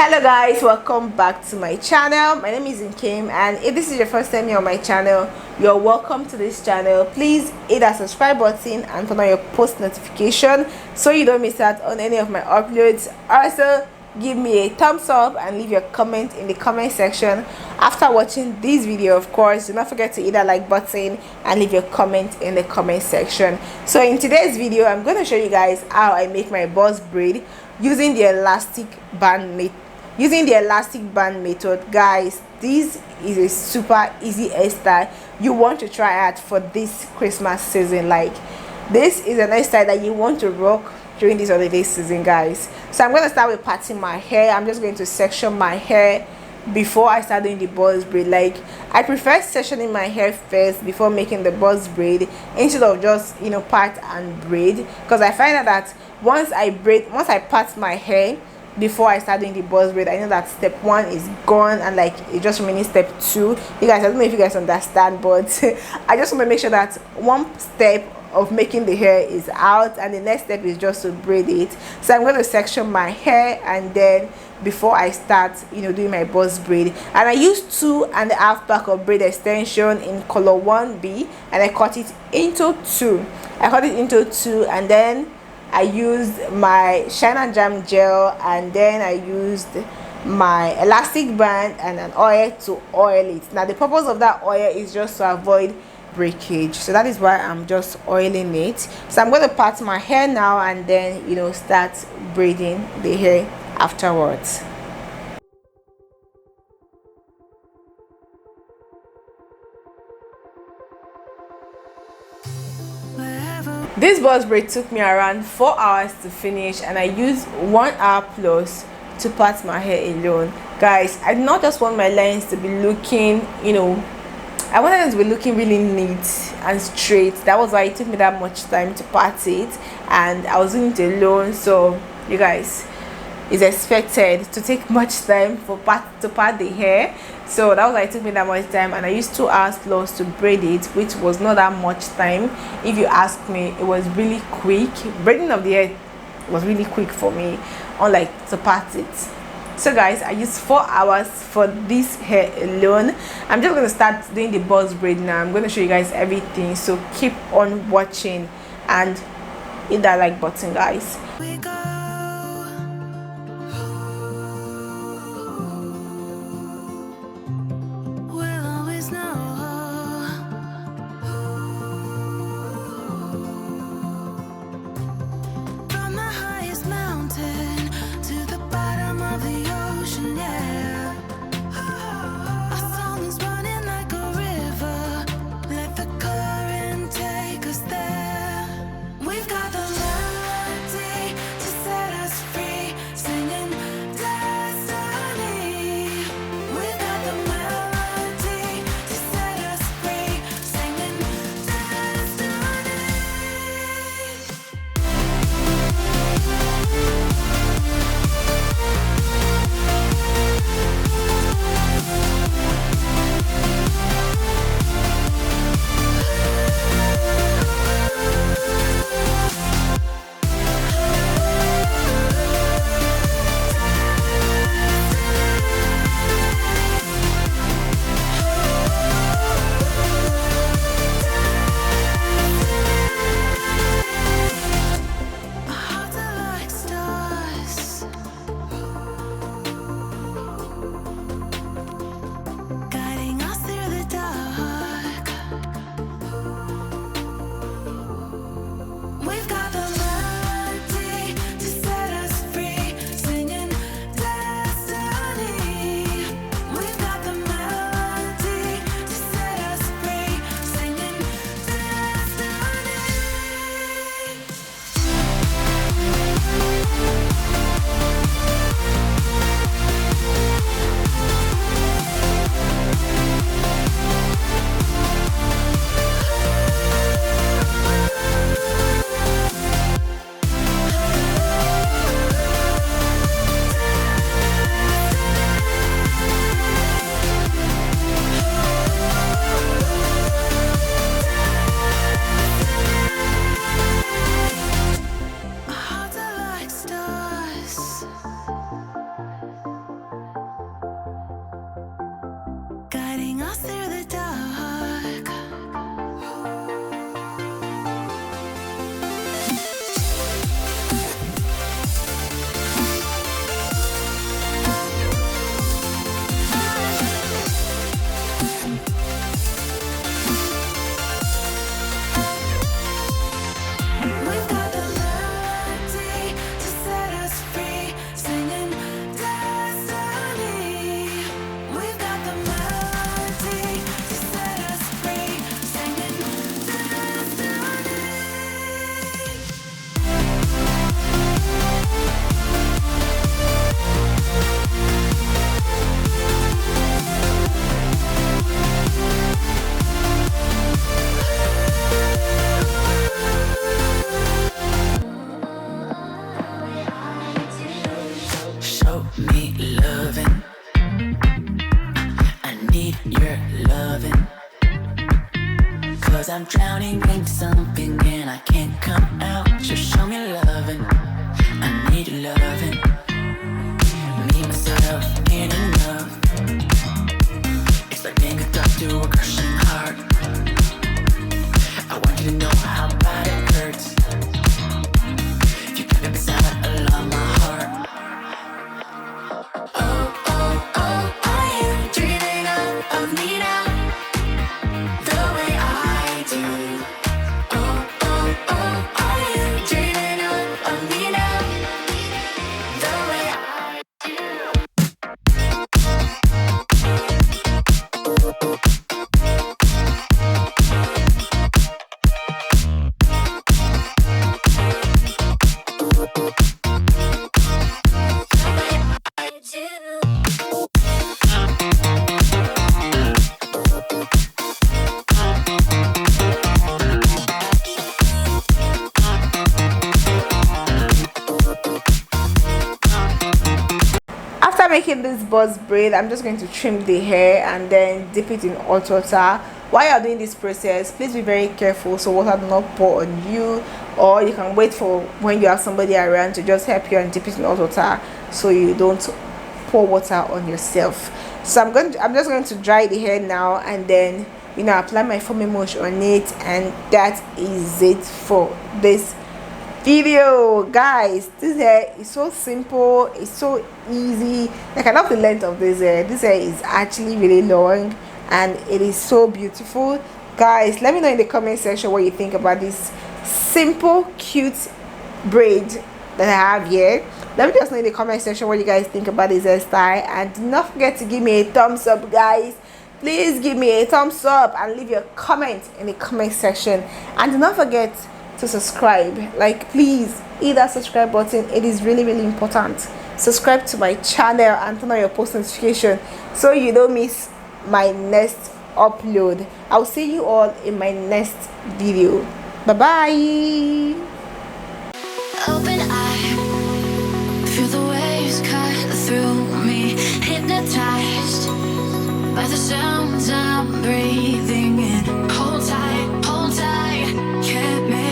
Hello guys, welcome back to my channel. My name is Nkem, and if this is your first time here on my channel, you're welcome to this channel. Please hit that subscribe button and turn on your post notification so you don't miss out on any of my uploads. Also, give me a thumbs up and leave your comment in the comment section after watching this video. Of course, do not forget to hit that like button and leave your comment in the comment section. So in today's video, I'm going to show you guys how I make my boss braid using the elastic band method. Guys, this is a super easy hairstyle you want to try out for this Christmas season. Like, this is an hairstyle that you want to rock during this holiday season, guys. So I'm going to start with parting my hair. I'm just going to section my hair before I start doing the boss braid. Like, I prefer sectioning my hair first before making the boss braid instead of just part and braid, because I find out that once I part my hair before I start doing the boss braid, I know that step 1 is gone and like it just remaining step 2. You guys, I don't know if you guys understand, but I just want to make sure that one step of making the hair is out and the next step is just to braid it. So I'm going to section my hair, and then before I start doing my boss braid, and I use 2.5 pack of braid extension in color 1B, and I cut it into 2. And then I used my shine and jam gel, and then I used my elastic band and an oil to oil it. Now the purpose of that oil is just to avoid breakage, so that is why I'm just oiling it. So I'm going to part my hair now and then start braiding the hair afterwards. This boss braid took me around 4 hours to finish, and I used 1 hour plus to part my hair alone. Guys, I did not just want my lines to be looking, I wanted it to be looking really neat and straight. That was why it took me that much time to part it, and I was doing it alone. So you guys, it's expected to take much time to part the hair. So that was why it took me that much time, and I used 2 hours plus to braid it, which was not that much time. If you ask me, it was really quick. Braiding of the hair was really quick for me, unlike to part it. So guys, I used 4 hours for this hair alone. I'm just going to start doing the boss braid now. I'm going to show you guys everything, so keep on watching and hit that like button, guys. guiding us through the dark. We've got the melody to set us free, singing destiny. We've got the melody to set us free, singing destiny. Show me loving. I need your loving. 'Cause I'm drowning into something and I can't come out. Just show me loving. I need your loving. Me, myself, and enough. It's like being hooked up to a crushing heart. I want you to know how bad it hurts. If you keep it beside along my heart. Are you dreaming of me now? The way I do. Are you dreaming of me now? The way I do. After making this buzz braid, I'm just going to trim the hair and then dip it in hot water. While you're doing this process, please be very careful so water do not pour on you, or you can wait for when you have somebody around to just help you and dip it in hot water so you don't pour water on yourself. So I'm just going to dry the hair now and then apply my foaming wash on it, and that is it for this video, guys. This hair is so simple, it's so easy. Like, I love the length of this hair. This hair is actually really long and it is so beautiful. Guys, let me know in the comment section what you think about this simple cute braid that I have here. Let me just know in the comment section what you guys think about this hairstyle, and do not forget to give me a thumbs up, guys. Please give me a thumbs up and leave your comment in the comment section, and do not forget to subscribe. Like, please hit that subscribe button. It is really important. Subscribe to my channel and turn on your post notification so you don't miss my next upload. I'll see you all in my next video. Bye bye. Open eye, feel the waves cut through me, hypnotized by the sounds I'm breathing in. Hold tight, can't make